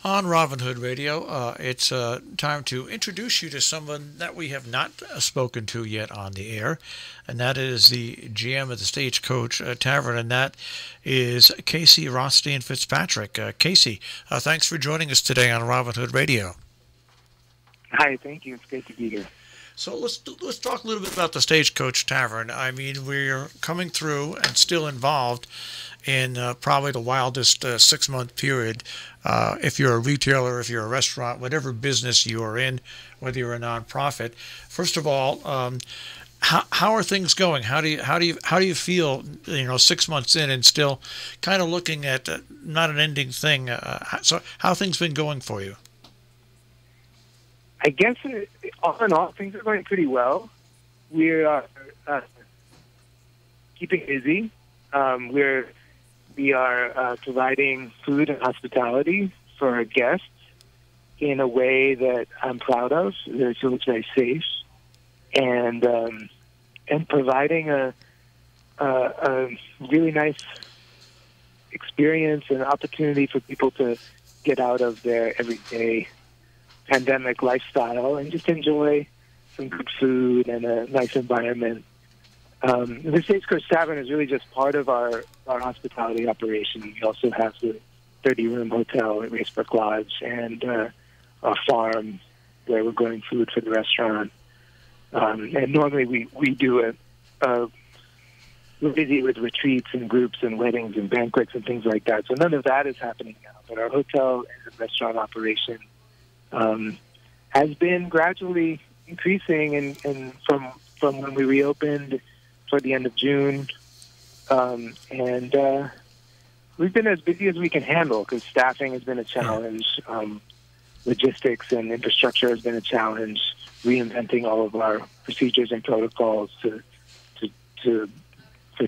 On Robin Hood Radio. It's time to introduce you to someone that we have not spoken to yet on the air, and that is the GM of the Stagecoach Tavern, and that is Casey Rothstein-Fitzpatrick. Casey, thanks for joining us today on Robin Hood Radio. Hi, thank you. It's great to be here. So let's talk a little bit about the Stagecoach Tavern. I mean, we're coming through and still involved in probably the wildest 6-month period. If you're a retailer, if you're a restaurant, whatever business you are in, whether you're a nonprofit. First of all, how are things going? How do you feel? 6 months in and still kind of looking at not an ending thing. So how have things been going for you? I guess all in all, things are going pretty well. We are keeping busy. We are providing food and hospitality for our guests in a way that I'm proud of. It feels very safe, and providing a really nice experience and opportunity for people to get out of their everyday pandemic lifestyle and just enjoy some good food and a nice environment. The Stagecoach Tavern is really just part of our hospitality operation. We also have the 30-room hotel at Race Brook Lodge and a farm where we're growing food for the restaurant. And normally we do we're busy with retreats and groups and weddings and banquets and things like that. So none of that is happening now. But our hotel and restaurant operation has been gradually increasing, and from when we reopened toward the end of June, and we've been as busy as we can handle because staffing has been a challenge, logistics and infrastructure has been a challenge, reinventing all of our procedures and protocols for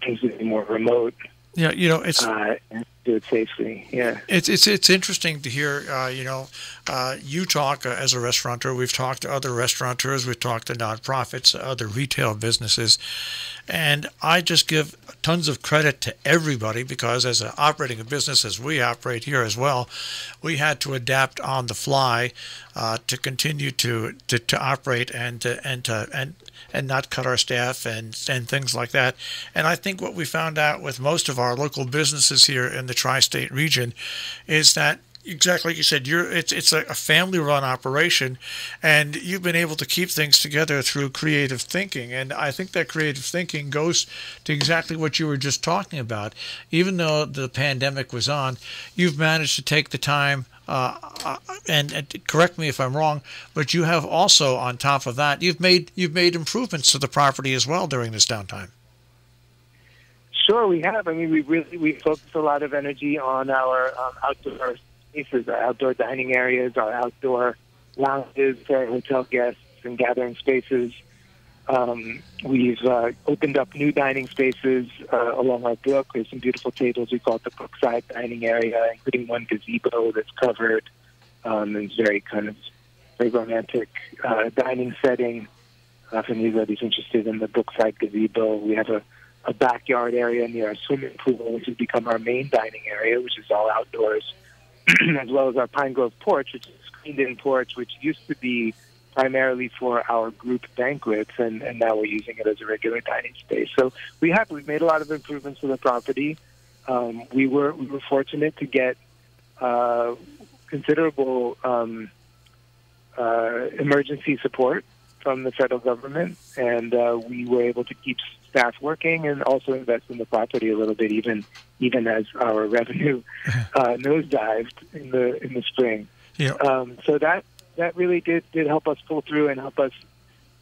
things to be more remote. Yeah, it's and do it safely. Yeah, it's interesting to hear. You talk as a restaurateur. We've talked to other restaurateurs. We've talked to nonprofits, other retail businesses, and I just give tons of credit to everybody because as operating a business as we operate here as well, we had to adapt on the fly to continue to operate and not cut our staff and things like that. And I think what we found out with most of our local businesses here in the tri-state region is that exactly like you said, it's a family-run operation, and you've been able to keep things together through creative thinking. And I think that creative thinking goes to exactly what you were just talking about. Even though the pandemic was on, you've managed to take the time. And correct me if I'm wrong, but you have also, on top of that, you've made improvements to the property as well during this downtime. Sure, we have. I mean, we focused a lot of energy on our outdoor spaces, our outdoor dining areas, our outdoor lounges for our hotel guests and gathering spaces. We've opened up new dining spaces along our brook. There's some beautiful tables. We call it the Brookside dining area, including one gazebo that's covered. And it's very romantic dining setting. If anybody's interested in the Brookside gazebo, we have a backyard area near our swimming pool, which has become our main dining area, which is all outdoors, as well as our Pine Grove porch, which is a screened-in porch, which used to be primarily for our group banquets, and now we're using it as a regular dining space. So we've made a lot of improvements to the property. We were fortunate to get considerable emergency support from the federal government, and we were able to keep staff working and also invest in the property a little bit, even as our revenue nosedived in the spring. Yeah. So that really did help us pull through and help us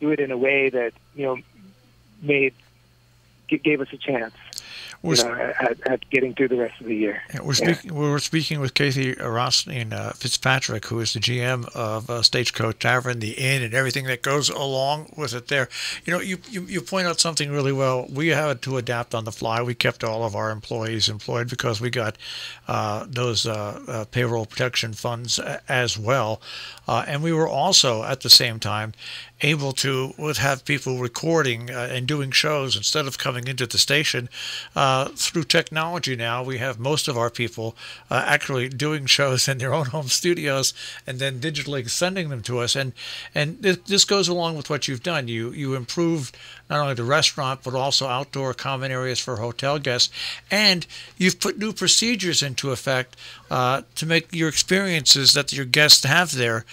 do it in a way that gave us a chance. At getting through the rest of the year. Yeah, we're speaking with Casey Rothstein-Fitzpatrick, who is the GM of Stagecoach Tavern, the inn, and everything that goes along with it there. You point out something really well. We had to adapt on the fly. We kept all of our employees employed because we got those payroll protection funds as well. And we were also, at the same time, able to have people recording and doing shows instead of coming into the station. through technology now, we have most of our people actually doing shows in their own home studios and then digitally sending them to us. And this goes along with what you've done. You improved not only the restaurant, but also outdoor common areas for hotel guests. And you've put new procedures into effect to make your experiences that your guests have there.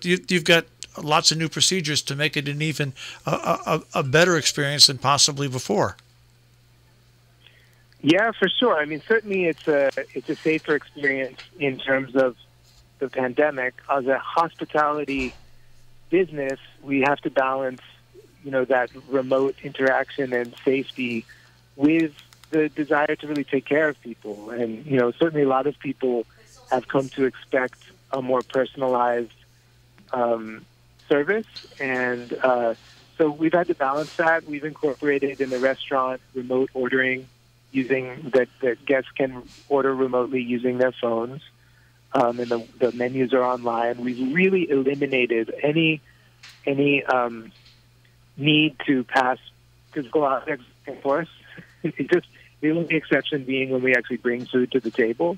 You've got lots of new procedures to make it an even a better experience than possibly before. Yeah, for sure. I mean, certainly it's a safer experience in terms of the pandemic. As a hospitality business, we have to balance, that remote interaction and safety with the desire to really take care of people. And, certainly a lot of people have come to expect a more personalized service. And so we've had to balance that. We've incorporated in the restaurant remote ordering, using that guests can order remotely using their phones, and the menus are online. We've really eliminated any need to pass physical objects and forth. Just the only exception being when we actually bring food to the table.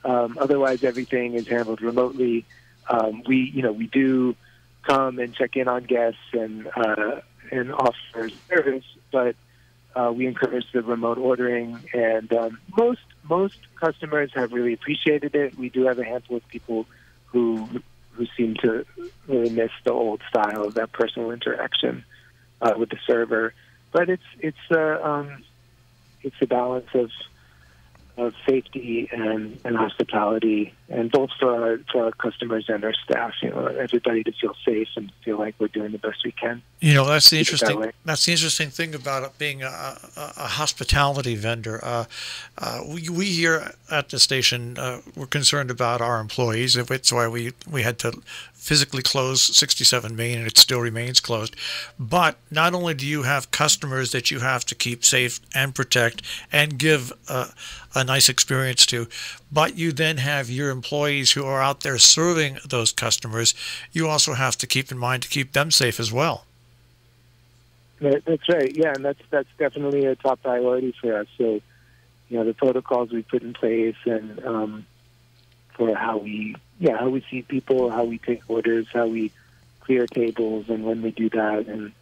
Otherwise, everything is handled remotely. We do come and check in on guests and offer service, but we encourage the remote ordering, and most customers have really appreciated it. We do have a handful of people who seem to really miss the old style of that personal interaction with the server. But it's a balance of safety and hospitality, and both for our customers and our staff. Everybody to feel safe and feel like we're doing the best we can. That's the interesting thing about it being a hospitality vendor. We here at the station we're concerned about our employees. That's why we had to physically close 67 Main, and it still remains closed. But not only do you have customers that you have to keep safe and protect and give a nice experience to, but you then have your employees who are out there serving those customers. You also have to keep in mind to keep them safe as well. That's right. Yeah, and that's definitely a top priority for us. So, the protocols we put in place, and for how we see people, how we take orders, how we clear tables, and when we do that, and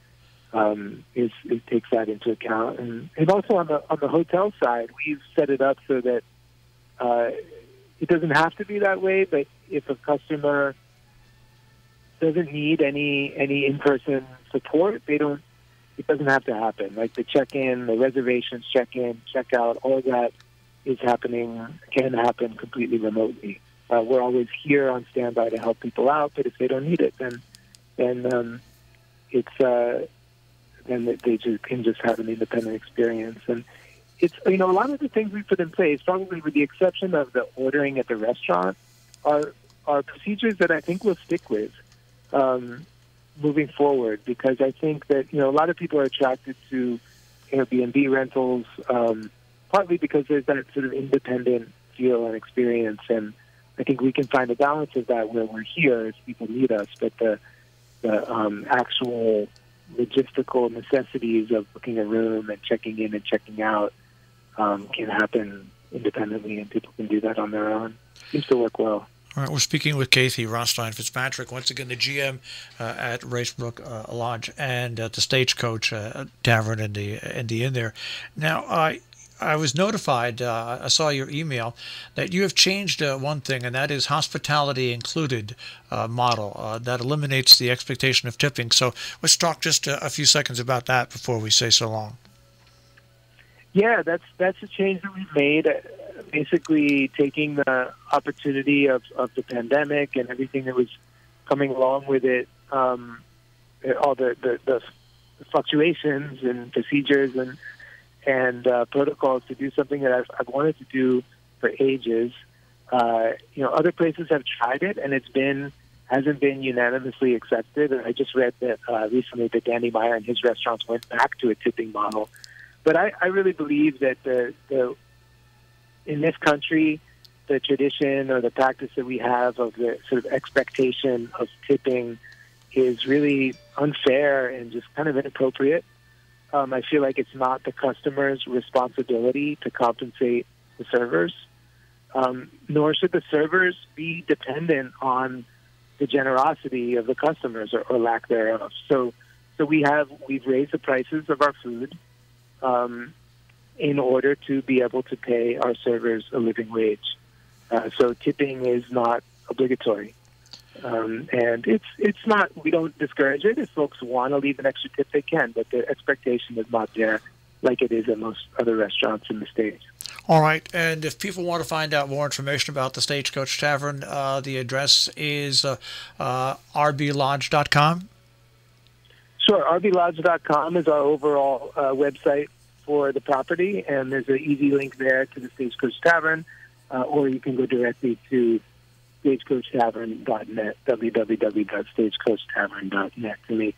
it takes that into account. And also on the hotel side, we've set it up so that it doesn't have to be that way. But if a customer doesn't need any in-person support, it doesn't have to happen. Like the check-in, the reservations, check-in, check-out, all of that can happen completely remotely. We're always here on standby to help people out, but if they don't need it, then they can just have an independent experience. And it's a lot of the things we put in place, probably with the exception of the ordering at the restaurant, are procedures that I think we'll stick with moving forward, because I think that a lot of people are attracted to Airbnb rentals, partly because there's that sort of independent feel and experience, and I think we can find a balance of that where we're here if people need us, but the actual logistical necessities of booking a room and checking in and checking out can happen independently, and people can do that on their own. Seems to work well. All right, we're speaking with Kathy Rothstein-Fitzpatrick, once again the GM at Race Brook Lodge and at the Stagecoach Tavern in the inn there. Now, I was notified, I saw your email, that you have changed one thing, and that is hospitality included model. That eliminates the expectation of tipping. So let's talk just a few seconds about that before we say so long. Yeah, that's a change that we've made. Basically taking the opportunity of the pandemic and everything that was coming along with it, all the fluctuations and procedures and protocols, to do something that I've wanted to do for ages. Other places have tried it, and hasn't been unanimously accepted. And I just read that recently that Danny Meyer and his restaurants went back to a tipping model. But I really believe that in this country, the tradition or the practice that we have of the sort of expectation of tipping is really unfair and just kind of inappropriate. I feel like it's not the customer's responsibility to compensate the servers, nor should the servers be dependent on the generosity of the customers or lack thereof. So we've raised the prices of our food in order to be able to pay our servers a living wage. So tipping is not obligatory. And it's not, we don't discourage it. If folks want to leave an extra tip, they can, but the expectation is not there like it is at most other restaurants in the States. All right, and if people want to find out more information about the Stagecoach Tavern, the address is rblodge.com. Sure, rblodge.com is our overall website for the property, and there's an easy link there to the Stagecoach Tavern, or you can go directly to stagecoachtavern.net, www.stagecoachtavern.net to make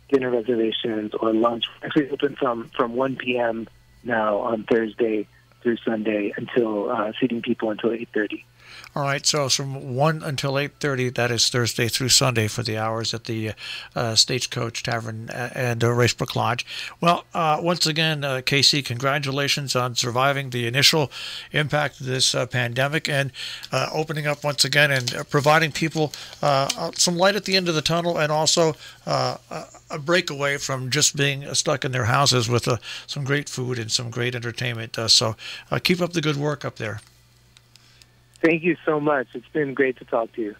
dinner reservations or lunch. Actually open from 1 p.m. now on Thursday through Sunday until seating people until 8:30. All right, so from 1 until 8:30, that is Thursday through Sunday for the hours at the Stagecoach Tavern and Race Brook Lodge. Well, once again, Casey, congratulations on surviving the initial impact of this pandemic and opening up once again and providing people some light at the end of the tunnel, and also a breakaway from just being stuck in their houses with some great food and some great entertainment. So keep up the good work up there. Thank you so much. It's been great to talk to you.